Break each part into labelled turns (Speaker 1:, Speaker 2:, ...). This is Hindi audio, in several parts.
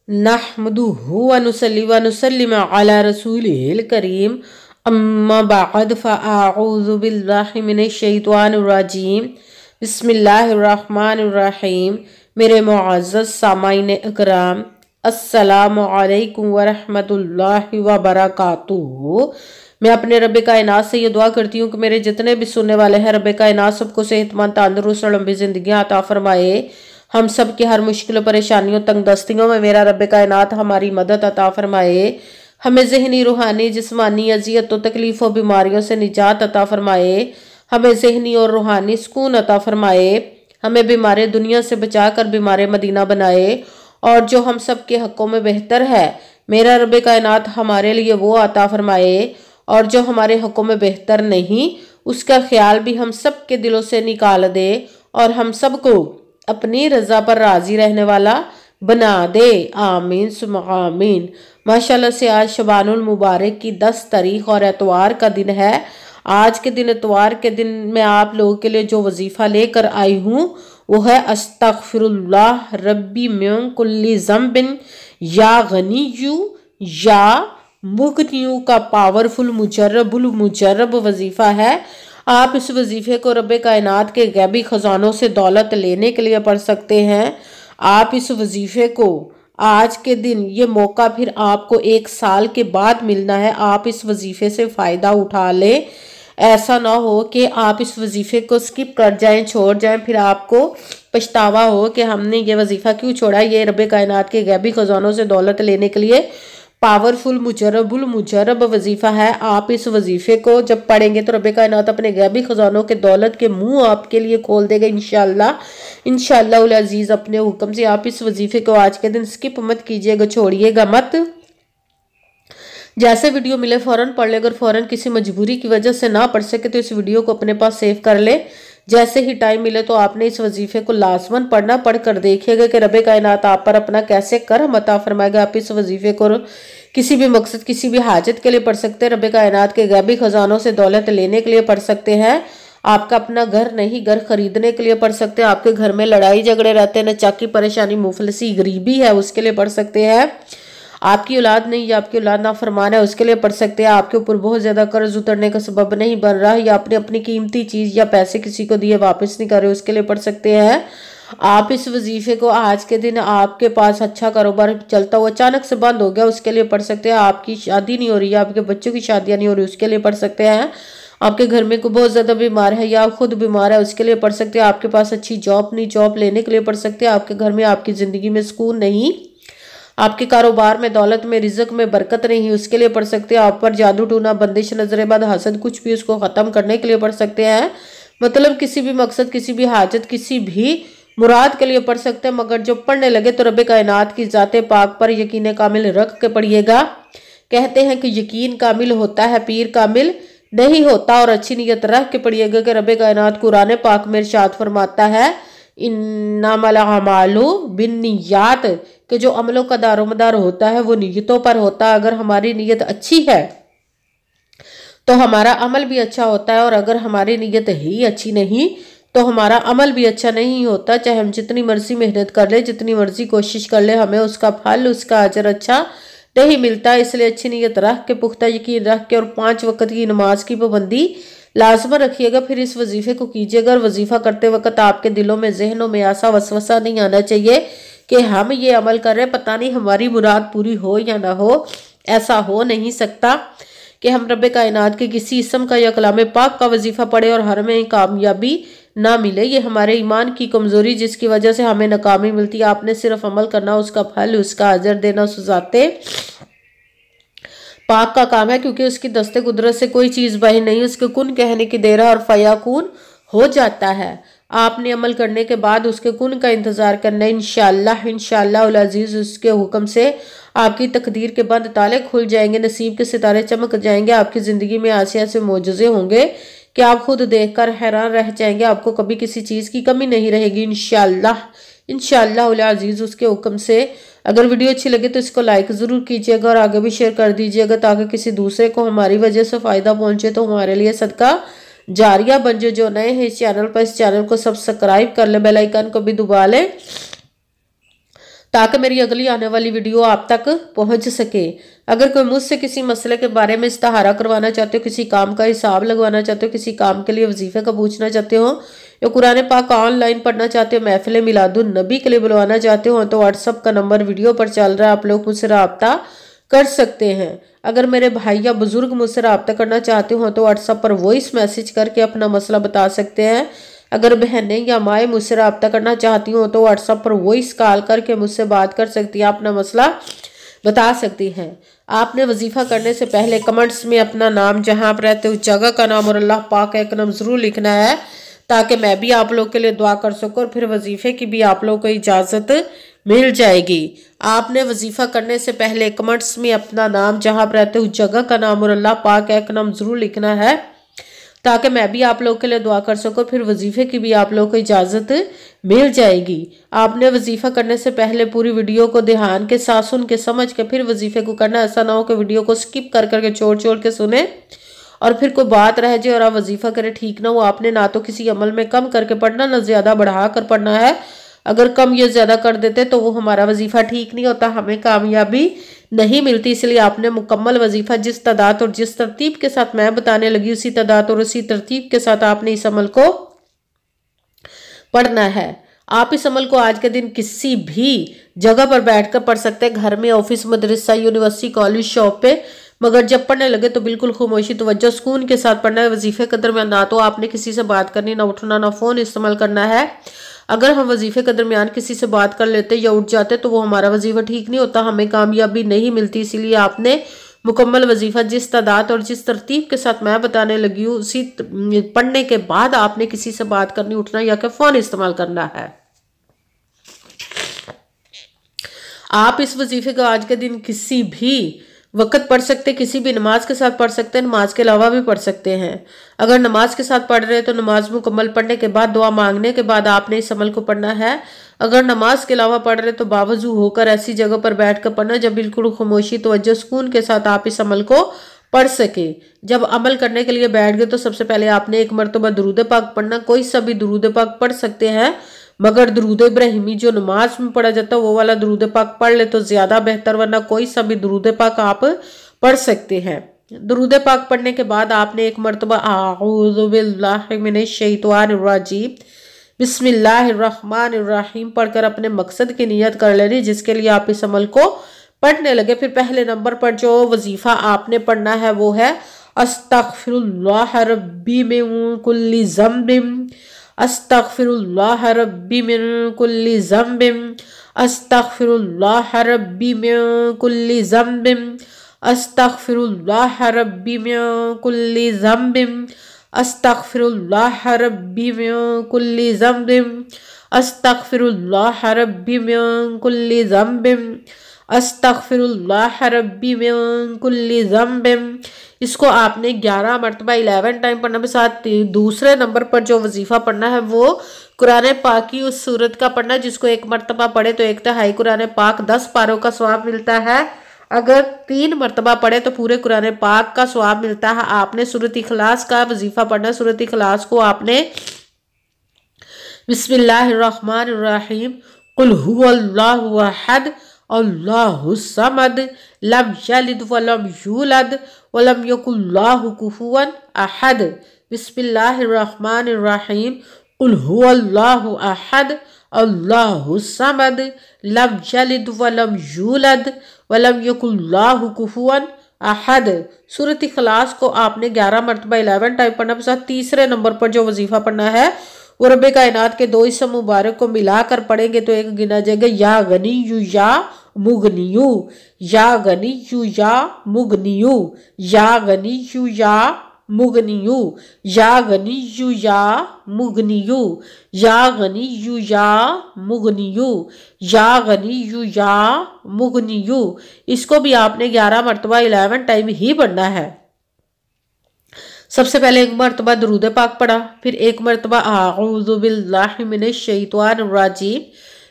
Speaker 1: नहमदुहु व नुसल्ली व नुसल्लिम अला रसूलिल करीम अम्मा बअद फ़अऊज़ु बिल्लाहि मिनश शैतानिर रजीम बिस्मिल्लाहिर रहमानिर रहीम। मेरे मुअज़्ज़ज़ सामाईन इकराम, अस्सलामु अलैकुम व रहमतुल्लाहि व बरकातुहू। मैं अपने रब कायनात से ये दुआ करती हूँ कि मेरे जितने भी सुनने वाले हैं रब कायनात सबको सेहतमंद, तंदुरुस्त और लंबी ज़िंदगियाँ अता फरमाए। हम सब की हर मुश्किल परेशानियों तंगदस्तियों में मेरा रब कायनात हमारी मदद अता फरमाए। हमें ज़हनी, रूहानी, जिस्मानी अजियतों, तकलीफ़ों, बीमारियों से निजात अता फरमाए। हमें ज़हनी और रूहानी सुकून अता फरमाए। हमें बीमार दुनिया से बचा कर बीमार मदीना बनाए। और जो हम सब के हक़ों में बेहतर है मेरा रब कायनात हमारे लिए वो अता फरमाए। और जो हमारे हक़ों में बेहतर नहीं उसका ख्याल भी हम सब के दिलों से निकाल दे और हम सबको अपनी रज़ा पर राज़ी रहने वाला बना दे। आमीन सुम्मा आमीन। माशाल्लाह से आज शबानुल मुबारक की 10 तारीख और एतवार का दिन है। आज के दिन एतवार के दिन मैं आप लोगों के लिए जो वजीफ़ा लेकर आई हूँ वो है अस्तगफिरुल्लाह रब्बी मिन कुल्ली ज़ंबिन या गनीयू या मुगनियू का पावरफुल मुजर्रबुल मुजर्रब वजीफ़ा है। आप इस वजीफ़े को रब कायनात के गैबी ख़जानों से दौलत लेने के लिए पढ़ सकते हैं। आप इस वजीफ़े को आज के दिन, ये मौका फिर आपको 1 साल के बाद मिलना है। आप इस वजीफ़े से फ़ायदा उठा लें। ऐसा ना हो कि आप इस वजीफ़े को स्किप कर जाएं, छोड़ जाएं, फिर आपको पछतावा हो कि हमने ये वजीफ़ा क्यों छोड़ा। ये रब कायनात के गैबी ख़जानों से दौलत लेने के लिए पावरफुल मुजर्रबुल मुजर्रब वजीफ़ा है। आप इस वजीफ़े को जब पढ़ेंगे तो रब कायनात अपने गैबी ख़जानों के दौलत के मुंह आपके लिए खोल देगा इंशाअल्लाह। इंशाअल्लाह उल अजीज़ अपने हुक्म से आप इस वजीफ़े को आज के दिन स्किप मत कीजिएगा, छोड़िएगा मत। जैसे वीडियो मिले फ़ौरन पढ़ ले। अगर फ़ौरन किसी मजबूरी की वजह से ना पढ़ सके तो इस वीडियो को अपने पास सेव कर ले। जैसे ही टाइम मिले तो आपने इस वजीफ़े को लाजमन पढ़ना। पढ़ कर देखिएगा कि रब कायनात आप पर अपना कैसे करम अता फरमाएगा। आप इस वजीफ़े को किसी भी मकसद, किसी भी हाजत के लिए पढ़ सकते हैं। रब कायनात के गैबी ख़जानों से दौलत लेने के लिए पढ़ सकते हैं। आपका अपना घर नहीं, घर खरीदने के लिए पढ़ सकते हैं। आपके घर में लड़ाई झगड़े रहते हैं, नचाकी परेशानी, मुफलसी, गरीबी है, उसके लिए पढ़ सकते हैं। आपकी औलाद नहीं या आपकी औलाद नाफरमान है, उसके लिए पढ़ सकते हैं। आपके ऊपर बहुत ज़्यादा कर्ज उतरने का सबब नहीं बन रहा या आपने अपनी कीमती चीज़ या पैसे किसी को दिए वापस नहीं कर रहे, उसके लिए पढ़ सकते हैं। आप इस वजीफ़े को आज के दिन आपके पास अच्छा कारोबार चलता हुआ अचानक से बंद हो गया, उसके लिए पढ़ सकते हैं। आपकी शादी नहीं हो रही है, आपके बच्चों की शादियाँ नहीं हो रही, उसके लिए पढ़ सकते हैं। आपके घर में कोई बहुत ज़्यादा बीमार है या खुद बीमार है, उसके लिए पढ़ सकते हैं। आपके पास अच्छी जॉब नहीं, जॉब लेने के लिए पढ़ सकते हैं। आपके घर में, आपकी ज़िंदगी में सुकून नहीं, आपके कारोबार में, दौलत में, रिज़्क में बरकत नहीं, उसके लिए पढ़ सकते हैं। आप पर जादू टूना, बंदिश, नजरेबद, हसद, कुछ भी, उसको ख़त्म करने के लिए पढ़ सकते हैं। मतलब किसी भी मकसद, किसी भी हाजत, किसी भी मुराद के लिए पढ़ सकते हैं। मगर जो पढ़ने लगे तो रब कायनात की ज़ाते पाक पर यकीन कामिल रख के पढ़िएगा। कहते हैं कि यकीन कामिल होता है, पीर कामिल नहीं होता। और अच्छी नीयत रख के पढ़िएगा कि रब कायनात कुरान पाक में इरशाद फरमाता है इन्नमल अमालु बिन्नियात, कि जो अमलों का दारोमदार होता है वो नीयतों पर होता है। अगर हमारी नीयत अच्छी है तो हमारा अमल भी अच्छा होता है, और अगर हमारी नीयत ही अच्छी नहीं तो हमारा अमल भी अच्छा नहीं होता। चाहे हम जितनी मर्जी मेहनत कर ले, जितनी मर्जी कोशिश कर ले, हमें उसका फल, उसका अजर अच्छा नहीं मिलता। इसलिए अच्छी नीयत रख के, पुख्ता यकीन रख के और 5 वक्त की नमाज की पाबंदी लाजमन रखिएगा। फिर इस वजीफ़े को कीजिएगा। और वजीफ़ा करते वक्त आपके दिलों में, जहनों में ऐसा वसवसा नहीं आना चाहिए कि हम ये अमल कर रहे हैं, पता नहीं हमारी मुराद पूरी हो या ना हो। ऐसा हो नहीं सकता कि हम रब कायनात के किसी इसम का या कलाम पाक का वजीफ़ा पढ़े और हमें कामयाबी ना मिले। ये हमारे ईमान की कमज़ोरी जिसकी वजह से हमें नाकामी मिलती है। आपने सिर्फ अमल करना, उसका फल, उसका अजर देना सुजाते पाक का काम है, क्योंकि उसकी दस्ते कुदरत से कोई चीज़ बाहर नहीं, उसके कुन कहने की देर है और फयाकून हो जाता है। आपने अमल करने के बाद उसके कुन का इंतज़ार करना है। इंशाअल्लाह इंशाअल्लाह उल अज़ीज़ उसके हुक्म से आपकी तकदीर के बंद ताले खुल जाएंगे, नसीब के सितारे चमक जाएंगे। आपकी ज़िंदगी में ऐसे ऐसे मोजज़े होंगे कि आप खुद देखकर हैरान रह जाएंगे। आपको कभी किसी चीज़ की कमी नहीं रहेगी इंशाअल्लाह इंशाअल्लाह उल अज़ीज़ उसके हुक्म से। अगर वीडियो अच्छी लगे तो इसको लाइक ज़रूर कीजिएगा और आगे भी शेयर कर दीजिएगा ताकि किसी दूसरे को हमारी वजह से फ़ायदा पहुंचे, तो हमारे लिए सदका जारिया बन जाए। जो नए हैं इस चैनल पर, इस चैनल को सब्सक्राइब कर ले, बेल आइकन को भी दबा ले ताकि मेरी अगली आने वाली वीडियो आप तक पहुंच सके। अगर कोई मुझसे किसी मसले के बारे में इस्तिहारा करवाना चाहते हो, किसी काम का हिसाब लगवाना चाहते हो, किसी काम के लिए वजीफे का पूछना चाहते हो, या कुरान पाक ऑनलाइन पढ़ना चाहते हो, महफिल मिलादुन नबी के लिए बुलवाना चाहते हो, तो व्हाट्सअप का नंबर वीडियो पर चल रहा है, आप लोग मुझसे रब्ता कर सकते हैं। अगर मेरे भाई या बुजुर्ग मुझसे रब्ता करना चाहते हो तो व्हाट्सएप पर वॉइस मैसेज करके अपना मसला बता सकते हैं। अगर बहनें या माएँ मुझसे रब्ता करना चाहती हो तो व्हाट्सएप पर वॉइस कॉल करके मुझसे बात कर सकती है, अपना मसला बता सकती हैं। आपने वजीफा करने से पहले कमेंट्स में अपना नाम, जहां आप रहते हो उस जगह का नाम और अल्लाह पाक का एक नाम जरूर लिखना है, ताकि मैं भी आप लोग के लिए दुआ कर सकूं और फिर वजीफे की भी आप लोग को इजाज़त मिल जाएगी। आपने वजीफा करने से पहले कमेंट्स में अपना नाम, जहां आप रहते हो उस जगह का नाम और अल्लाह पाक का एक नाम जरूर लिखना है, ताकि मैं भी आप लोग के लिए दुआ कर सकूं, फिर वजीफे की भी आप लोग को इजाज़त मिल जाएगी। आपने वजीफा करने से पहले पूरी वीडियो को ध्यान के साथ सुन के समझ के फिर वजीफे को करना। ऐसा ना हो कि वीडियो को स्किप कर करके छोड़ के सुने और फिर कोई बात रह जाए और आप वजीफा करें, ठीक ना हो। आपने ना तो किसी अमल में कम करके पढ़ना, ना ज़्यादा बढ़ा कर पढ़ना है। अगर कम या ज़्यादा कर देते तो वो हमारा वजीफा ठीक नहीं होता, हमें कामयाबी नहीं मिलती। इसलिए आपने मुकम्मल वजीफा जिस तादाद और जिस तरतीब के साथ मैं बताने लगी, उसी तादाद और उसी तरतीब के साथ आपने इस अमल को पढ़ना है। आप इस अमल को आज के दिन किसी भी जगह पर बैठकर पढ़ सकते हैं, घर में, ऑफिस, मदरसा, यूनिवर्सिटी, कॉलेज, शॉप पे, मगर जब पढ़ने लगे तो बिल्कुल खामोशी, तवज्जो, सुकून के साथ पढ़ना है। वजीफे के दरमियान ना तो आपने किसी से बात करनी, ना उठना, ना फ़ोन इस्तेमाल करना है। अगर हम वजीफे के दरमियान किसी से बात कर लेते या उठ जाते तो वो हमारा वजीफा ठीक नहीं होता, हमें कामयाबी नहीं मिलती। इसीलिए आपने मुकम्मल वजीफा जिस तादाद और जिस तरतीब के साथ मैं बताने लगी हूँ, उसी पढ़ने के बाद आपने किसी से बात करनी, उठना या कि फ़ोन इस्तेमाल करना है। आप इस वजीफे को आज के दिन किसी भी वक़्त पढ़ सकते, किसी भी नमाज के साथ पढ़ सकते हैं, नमाज के अलावा भी पढ़ सकते हैं। अगर नमाज के साथ पढ़ रहे हैं तो नमाज मुकम्मल पढ़ने के बाद, दुआ मांगने के बाद आपने इस अमल को पढ़ना है। अगर नमाज के अलावा पढ़ रहे तो बावजू होकर ऐसी जगह पर बैठ कर पढ़ना जब बिल्कुल खामोशी, तवज्जो, सुकून के साथ आप इस अमल को पढ़ सके। जब अमल करने के लिए बैठ गए तो सबसे पहले आपने एक मरतबा दुरूद पाक पढ़ना। कोई सा भी दुरूद पाक पढ़ सकते हैं, मगर दुरूद इब्राहिमी जो नमाज में पढ़ा जाता है वो वाला दुरूद पाक पढ़ ले तो ज्यादा बेहतर, वरना कोई सा भी दुरूद पाक आप पढ़ सकते हैं। दुरूद पाक पढ़ने के बाद आपने एक मरतबा आऊज़ु बिल्लाहि मिनश शैतानिर रजीम बिस्मिल्लाहिर रहमानिर रहीम पढ़कर अपने मकसद की नियत कर लेनी, जिसके लिए आप इस अमल को पढ़ने लगे। फिर पहले नंबर पर जो वजीफा आपने पढ़ना है वो है अस्तगफिरुल्लाह रब्बी मिन कुल्ली ज़म्बिन, अस्तगफिरुल्लाह रब्बी मिन कुल्ली ज़म्बिन, अस्तगफिरुल्लाह रब्बी मिन कुल्ली ज़म्बिन, अस्तगफिरुल्लाह रब्बी मिन कुल्ली ज़म्बिन, अस्तगफिरुल्लाह रब्बी मिन कुल्ली ज़म्बिन, अस्तगफिरुल्लाह रब्बी मिन कुल्ली ज़म्बिन, अस्तगफिरुल्लाह रब्बी मिन कुल्ली ज़म्बिन। इसको आपने 11 मरतबा 11 टाइम पढ़ना के साथ। दूसरे नंबर पर जो वजीफा पढ़ना है वो कुरान पाक की उस सूरत का पढ़ना जिसको एक मरतबा पढ़े तो 1/3 कुरान पाक 10 पारों का सवाब मिलता है। अगर 3 मरतबा पढ़े तो पूरे कुरान पाक का सवाब मिलता है। आपने सूरत इखलास का वजीफा पढ़ना। सूरत इखलास को आपने बिस्मिल्लाहिर्रहमानिर्रहीम कुल हुवल्लाहु अहद अल्लाहुस समद लम यलिद वलम यूलद वलम यकुल्लाहु कुफुवन अहद। बिस्मिल्लाहिर्रहमानिर्रहीम कुल हुवल्लाहु अहद अल्लाहुस समद लम यलिद वलम यूलद वलम यकुल्लाहु कुफुवन अहद। सूरत इखलास को आपने 11 मरतबा 11 टाइम पढ़ना। साथ तीसरे नंबर पर जो वजीफा पढ़ना है वो रब्बे कायनात के 2 इसम मुबारक को मिलाकर पढ़ेंगे तो एक गिना जाएगा या गनीयु या मुगनियु, या गनीयु या मुगनियु, या गनीयु या मुगनियु, या गनीयु या मुगनियु, या गनीयु या मुगनियु, या गनीयु या मुगनियु। इसको भी आपने 11 मरतबा 11 टाइम ही पढ़ना है। सबसे पहले एक मरतबा दुरूद पाक पढ़ा, फिर एक मरतबा आऊज़ु बिल्लाहि मिनश शैतानिर रजीम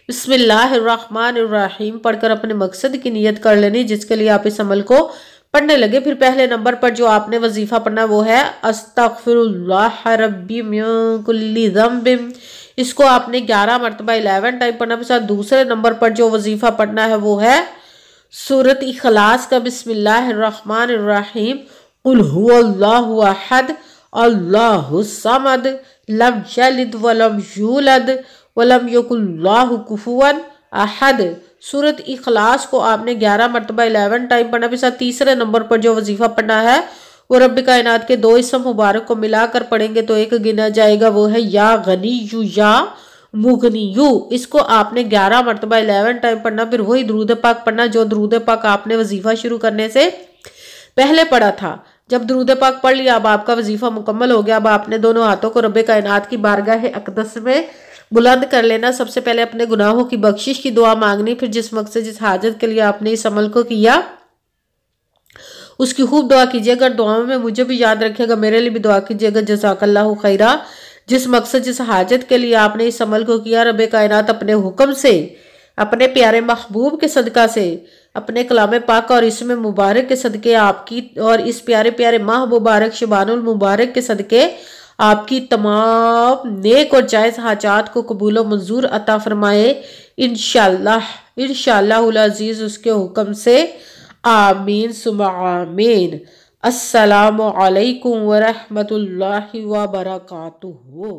Speaker 1: बिस्मिल्लाहिर्रहमानिर्रहीम पढ़कर अपने मकसद की नियत कर लेनी, जिसके लिए आप इस अमल को पढ़ने लगे। फिर पहले नंबर पर जो आपने वजीफा पढ़ना वो है अस्तगफिरुल्लाह रब्बी मिन कुल्ली ज़म्बिन। इसको आपने 11 मरतबा 11 टाइम पढ़ना। फिर साथ दूसरे नंबर पर जो वजीफा पढ़ना है वो है सूरत इखलास का बिस्मिल्लाहिर्रहमानिर्रहीम, कुल हुवल्लाहु अहद अल्लाहुस समद लम यलिद वलम यूलद वलम यकुल्लाहु कुफुवन अहद। सूरत इखलास को आपने 11 मरतबा 11 टाइम पढ़ना। भी साथ तीसरे नंबर पर जो वजीफा पढ़ना है वो रब्बी कायनात के 2 इसम मुबारक को मिलाकर पढ़ेंगे तो एक गिना जाएगा, वो है या गनीयू या मुगनीयू। इसको आपने 11 मरतबा 11 टाइम पढ़ना। फिर वही दरूद पाक पढ़ना जो दरूद पाक आपने वजीफा शुरू करने से पहले पढ़ा था। जब दरूद पाक पढ़ लिया, अब आपका वजीफा मुकम्मल हो गया। अब आपने दोनों हाथों को रब्बे कायनात की बारगाह अक़दस में बुलंद कर लेना। सबसे पहले अपने गुनाहों की बख्शिश की दुआ मांगनी। फिर जिस मकसद जिस हाजत के लिए आपने इस अमल को किया उसकी खूब दुआ कीजिएगा। दुआओं में मुझे भी याद रखिएगा, मेरे लिए भी दुआ कीजिएगा। जज़ाकल्लाहु खैरा। जिस मकसद जिस हाजत के लिए आपने इस अमल को किया, रब्बे कायनात अपने हुक्म से, अपने प्यारे महबूब के सदका से, अपने कलाम पाक और इसमें मुबारक के सदके आपकी और इस प्यारे प्यारे माह मुबारक शबानुल मुबारक के सदके आपकी तमाम नेक और जायज़ हाजात को कबूल व मंजूर अता फरमाए इंशाअल्लाह, इंशाअल्लाहुल अज़ीज़ उसके हुक्म से। आमीन सुम्मा आमीन। अस्सलामु अलैकुम व रहमतुल्लाहि व बरकातुहू।